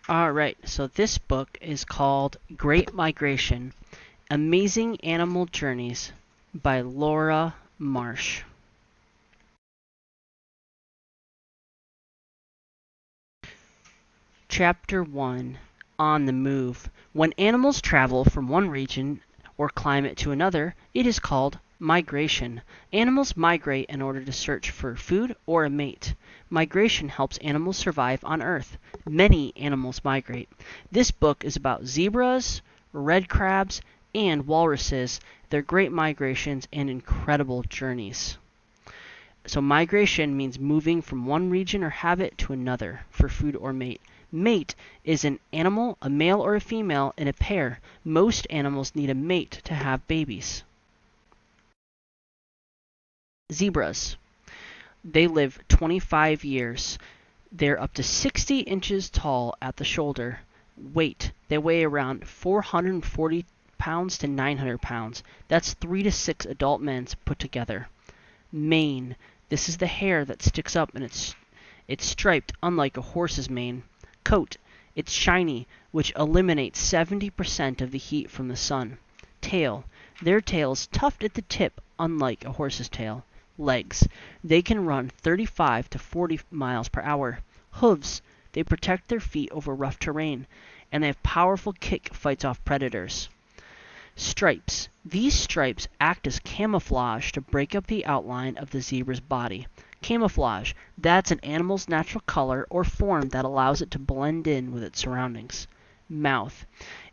Alright, so this book is called Great Migration, Amazing Animal Journeys by Laura Marsh. Chapter 1, On the Move. When animals travel from one region or climate to another, it is called migration. Animals migrate in order to search for food or a mate. Migration helps animals survive on Earth. Many animals migrate. This book is about zebras, red crabs, and walruses, their great migrations and incredible journeys. So migration means moving from one region or habit to another for food or mate. Mate is an animal, a male or a female, in a pair. Most animals need a mate to have babies. Zebras. They live 25 years. They're up to 60 inches tall at the shoulder. Weight. They weigh around 440 pounds to 900 pounds. That's 3 to 6 adult men put together. Mane. This is the hair that sticks up and it's striped, unlike a horse's mane. Coat. It's shiny, which eliminates 70% of the heat from the sun. Tail. Their tail is tufted at the tip, unlike a horse's tail. Legs. They can run 35 to 40 miles per hour. Hooves. They protect their feet over rough terrain, and they have powerful kick fights off predators. Stripes. These stripes act as camouflage to break up the outline of the zebra's body. Camouflage. That's an animal's natural color or form that allows it to blend in with its surroundings. Mouth.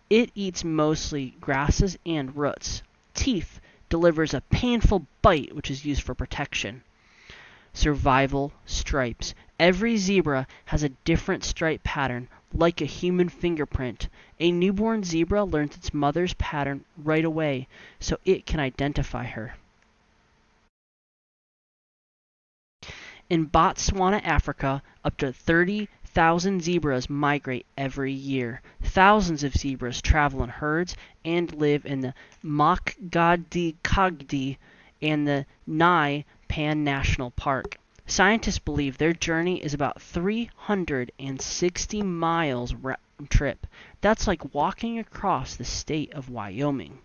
It eats mostly grasses and roots. Teeth. Delivers a painful bite, which is used for protection. Survival stripes. Every zebra has a different stripe pattern, like a human fingerprint. A newborn zebra learns its mother's pattern right away, so it can identify her. In Botswana, Africa, up to 30,000 zebras migrate every year. Thousands of zebras travel in herds and live in the Makgadikgadi and the Nye Pan National Park. Scientists believe their journey is about 360 miles round trip. That's like walking across the state of Wyoming.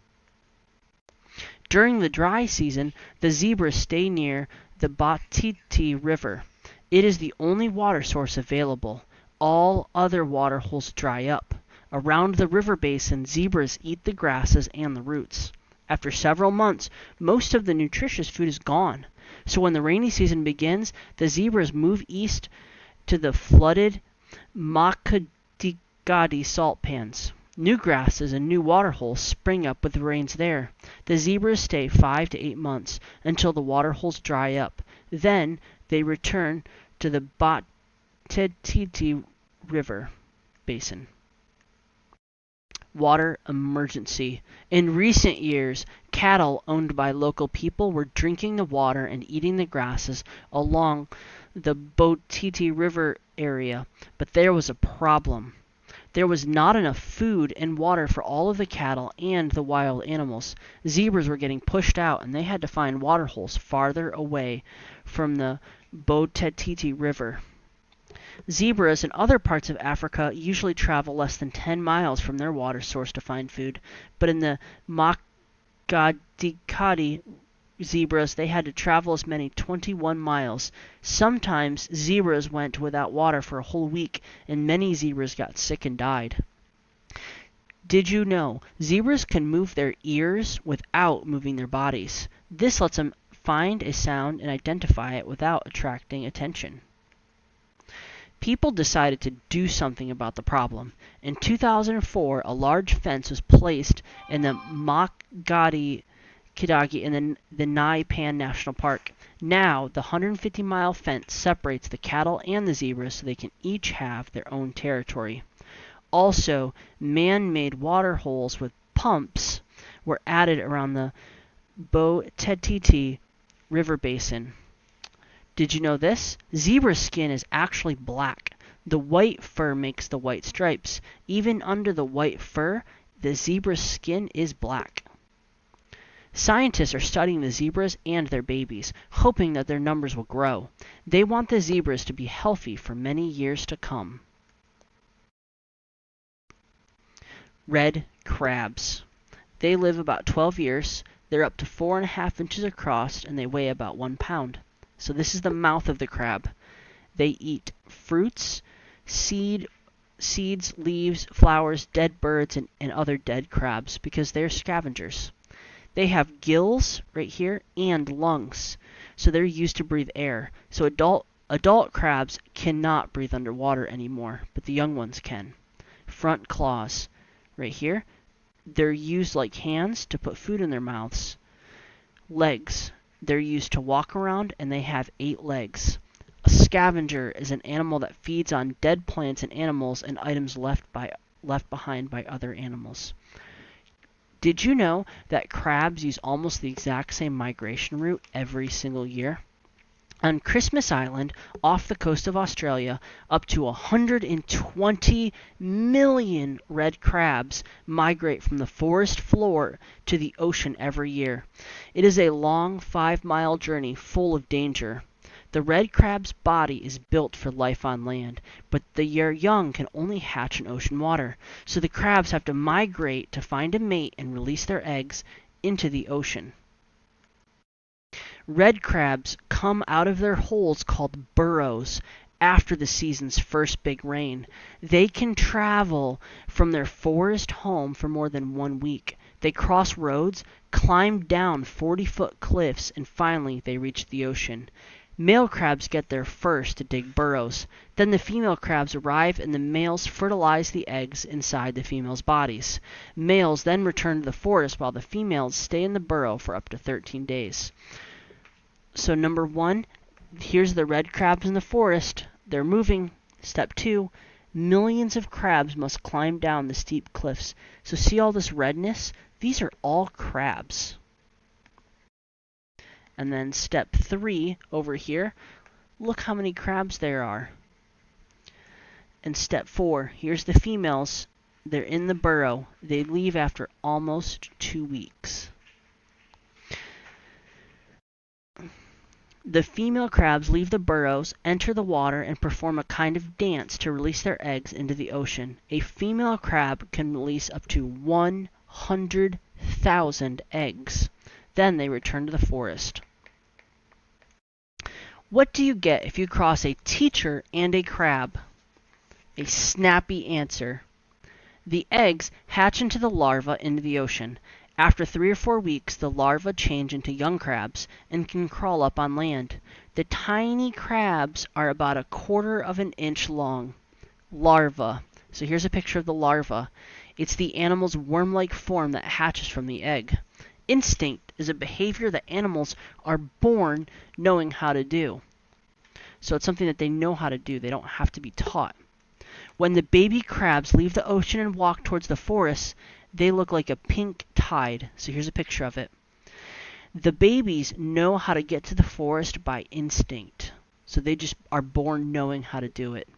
During the dry season, the zebras stay near the Botiti River. It is the only water source available. All other water holes dry up. Around the river basin, zebras eat the grasses and the roots. After several months, most of the nutritious food is gone. So when the rainy season begins, the zebras move east to the flooded Makgadikgadi salt pans. New grasses and new water holes spring up with the rains there. The zebras stay 5 to 8 months until the water holes dry up. Then they return to the Botiti River basin. Water emergency. In recent years, cattle owned by local people were drinking the water and eating the grasses along the Botiti River area, but there was a problem. There was not enough food and water for all of the cattle and the wild animals. Zebras were getting pushed out, and they had to find water holes farther away from the Botiti River. Zebras in other parts of Africa usually travel less than 10 miles from their water source to find food, but in the Makgadikgadi zebras, they had to travel as many 21 miles. Sometimes zebras went without water for a whole week, and many zebras got sick and died. Did you know zebras can move their ears without moving their bodies? This lets them find a sound and identify it without attracting attention. People decided to do something about the problem. In 2004, a large fence was placed in the Makgadikgadi in the Nye Pan National Park. Now, the 150-mile fence separates the cattle and the zebras so they can each have their own territory. Also, man-made water holes with pumps were added around the Botiti River basin. Did you know this? Zebra skin is actually black. The white fur makes the white stripes. Even under the white fur, the zebra's skin is black. Scientists are studying the zebras and their babies, hoping that their numbers will grow. They want the zebras to be healthy for many years to come. Red crabs. They live about 12 years. They're up to 4.5 inches across, and they weigh about 1 pound. So this is the mouth of the crab. They eat fruits, seeds, leaves, flowers, dead birds, and other dead crabs because they're scavengers. They have gills right here and lungs, so they're used to breathe air. So adult crabs cannot breathe underwater anymore, but the young ones can. Front claws right here. They're used like hands to put food in their mouths. Legs. They're used to walk around, and they have 8 legs. A scavenger is an animal that feeds on dead plants and animals and items left behind by other animals. Did you know that crabs use almost the exact same migration route every single year? On Christmas Island, off the coast of Australia, up to 120 million red crabs migrate from the forest floor to the ocean every year. It is a long 5-mile journey full of danger. The red crab's body is built for life on land, but their young can only hatch in ocean water, so the crabs have to migrate to find a mate and release their eggs into the ocean. Red crabs come out of their holes called burrows after the season's first big rain. They can travel from their forest home for more than 1 week. They cross roads, climb down 40-foot cliffs, and finally they reach the ocean. Male crabs get there first to dig burrows. Then the female crabs arrive and the males fertilize the eggs inside the females' bodies. Males then return to the forest while the females stay in the burrow for up to 13 days. So number 1, here's the red crabs in the forest. They're moving. Step 2, millions of crabs must climb down the steep cliffs. So see all this redness? These are all crabs. And then step 3 over here, look how many crabs there are. And step 4, here's the females. They're in the burrow. They leave after almost 2 weeks. The female crabs leave the burrows, enter the water, and perform a kind of dance to release their eggs into the ocean. A female crab can release up to 100,000 eggs. Then they return to the forest. What do you get if you cross a teacher and a crab? A snappy answer. The eggs hatch into the larvae into the ocean. After 3 or 4 weeks, the larvae change into young crabs and can crawl up on land. The tiny crabs are about 1/4 of an inch long. Larva. So here's a picture of the larva. It's the animal's worm-like form that hatches from the egg. Instinct is a behavior that animals are born knowing how to do. So it's something that they know how to do. They don't have to be taught. When the baby crabs leave the ocean and walk towards the forest, they look like a pink tide. So here's a picture of it. The babies know how to get to the forest by instinct. So they just are born knowing how to do it.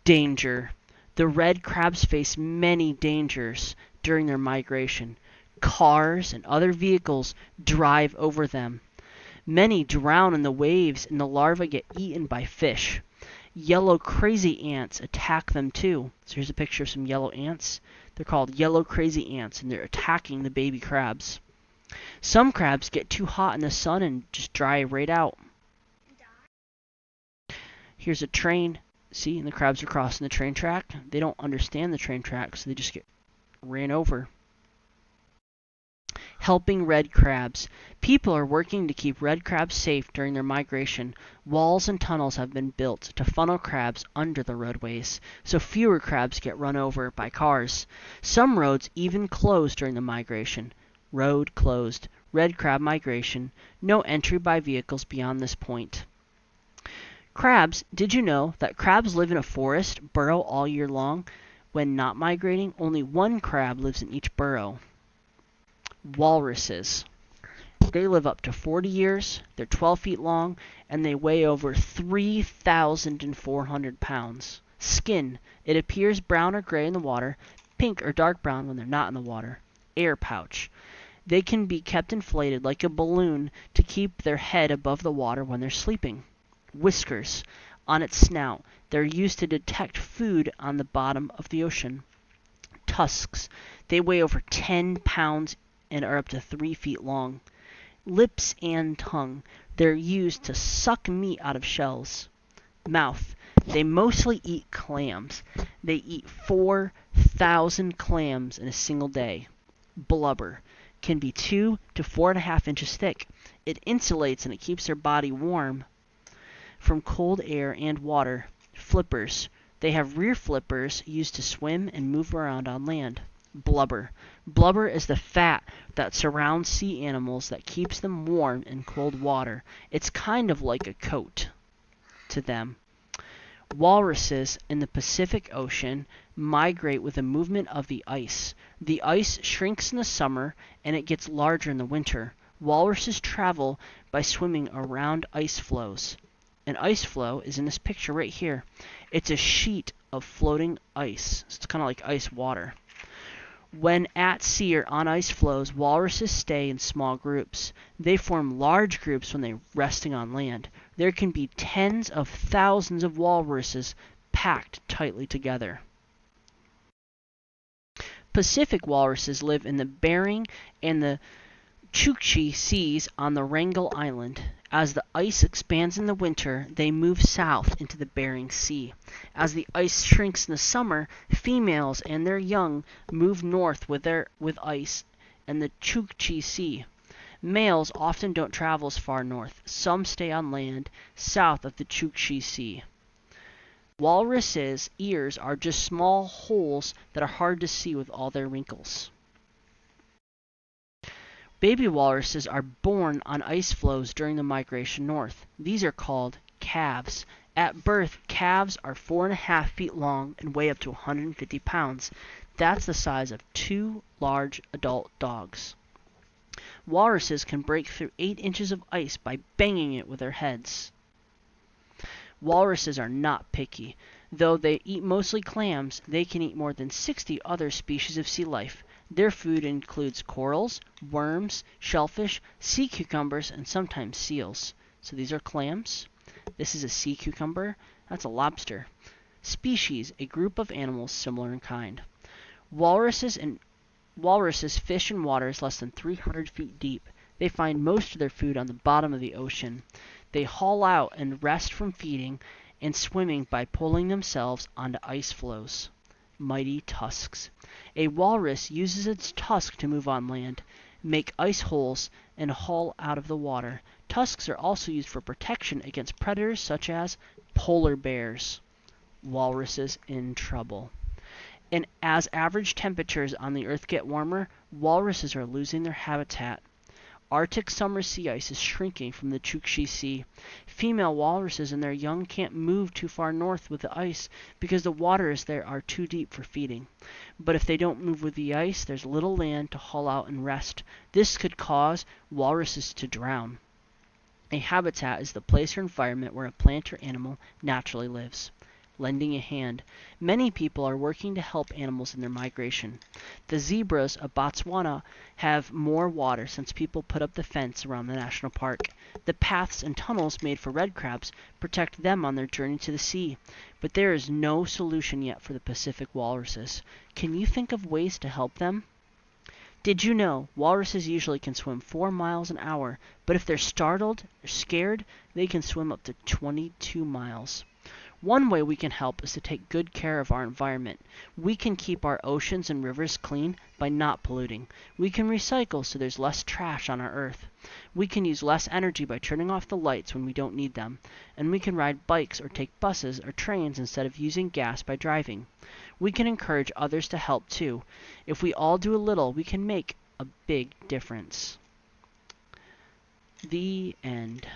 Danger. The red crabs face many dangers during their migration. Cars and other vehicles drive over them. Many drown in the waves and the larvae get eaten by fish. Yellow crazy ants attack them too. So here's a picture of some yellow ants. They're called yellow crazy ants, and they're attacking the baby crabs. Some crabs get too hot in the sun and just dry right out. Here's a train. See, and the crabs are crossing the train track. They don't understand the train track, so they just get ran over. Helping red crabs. People are working to keep red crabs safe during their migration. Walls and tunnels have been built to funnel crabs under the roadways, so fewer crabs get run over by cars. Some roads even close during the migration. Road closed. Red crab migration. No entry by vehicles beyond this point. Crabs. Did you know that crabs live in a forest, burrow all year long? When not migrating, only 1 crab lives in each burrow. Walruses. They live up to 40 years, they're 12 feet long, and they weigh over 3,400 pounds. Skin. It appears brown or gray in the water, pink or dark brown when they're not in the water. Air pouch. They can be kept inflated like a balloon to keep their head above the water when they're sleeping. Whiskers. On its snout. They're used to detect food on the bottom of the ocean. tusks. They weigh over 10 pounds and are up to 3 feet long. Lips and tongue. They're used to suck meat out of shells. Mouth. They mostly eat clams. They eat 4,000 clams in a single day. Blubber. Can be 2 to 4.5 inches thick. It insulates and it keeps their body warm from cold air and water. Flippers. They have rear flippers used to swim and move around on land. Blubber. Blubber is the fat that surrounds sea animals that keeps them warm in cold water. It's kind of like a coat to them. Walruses in the Pacific Ocean migrate with the movement of the ice. The ice shrinks in the summer and it gets larger in the winter. Walruses travel by swimming around ice floes. An ice floe is in this picture right here. It's a sheet of floating ice. So it's kind of like ice water. When at sea or on ice floes, walruses stay in small groups. They form large groups when they're resting on land. There can be tens of thousands of walruses packed tightly together. Pacific walruses live in the Bering and the Chukchi Seas on the Wrangel Island. As the ice expands in the winter, they move south into the Bering Sea. As the ice shrinks in the summer, females and their young move north with ice and the Chukchi Sea. Males often don't travel as far north. Some stay on land south of the Chukchi Sea. Walruses' ears are just small holes that are hard to see with all their wrinkles. Baby walruses are born on ice floes during the migration north. These are called calves. At birth, calves are 4.5 feet long and weigh up to 150 pounds. That's the size of 2 large adult dogs. Walruses can break through 8 inches of ice by banging it with their heads. Walruses are not picky. Though they eat mostly clams, they can eat more than 60 other species of sea life. Their food includes corals, worms, shellfish, sea cucumbers, and sometimes seals. So these are clams. This is a sea cucumber. That's a lobster. Species, a group of animals similar in kind. Walruses fish in waters less than 300 feet deep. They find most of their food on the bottom of the ocean. They haul out and rest from feeding and swimming by pulling themselves onto ice floes. Mighty tusks. A walrus uses its tusk to move on land, make ice holes, and haul out of the water. Tusks are also used for protection against predators such as polar bears. Walruses in trouble. And as average temperatures on the Earth get warmer, walruses are losing their habitat. Arctic summer sea ice is shrinking from the Chukchi Sea. Female walruses and their young can't move too far north with the ice because the waters there are too deep for feeding. But if they don't move with the ice, there's little land to haul out and rest. This could cause walruses to drown. A habitat is the place or environment where a plant or animal naturally lives. Lending a hand. Many people are working to help animals in their migration. The zebras of Botswana have more water since people put up the fence around the national park. The paths and tunnels made for red crabs protect them on their journey to the sea. But there is no solution yet for the Pacific walruses. Can you think of ways to help them? Did you know walruses usually can swim 4 miles an hour, but if they're startled or scared, they can swim up to 22 miles. One way we can help is to take good care of our environment. We can keep our oceans and rivers clean by not polluting. We can recycle so there's less trash on our earth. We can use less energy by turning off the lights when we don't need them. And we can ride bikes or take buses or trains instead of using gas by driving. We can encourage others to help too. If we all do a little, we can make a big difference. The end.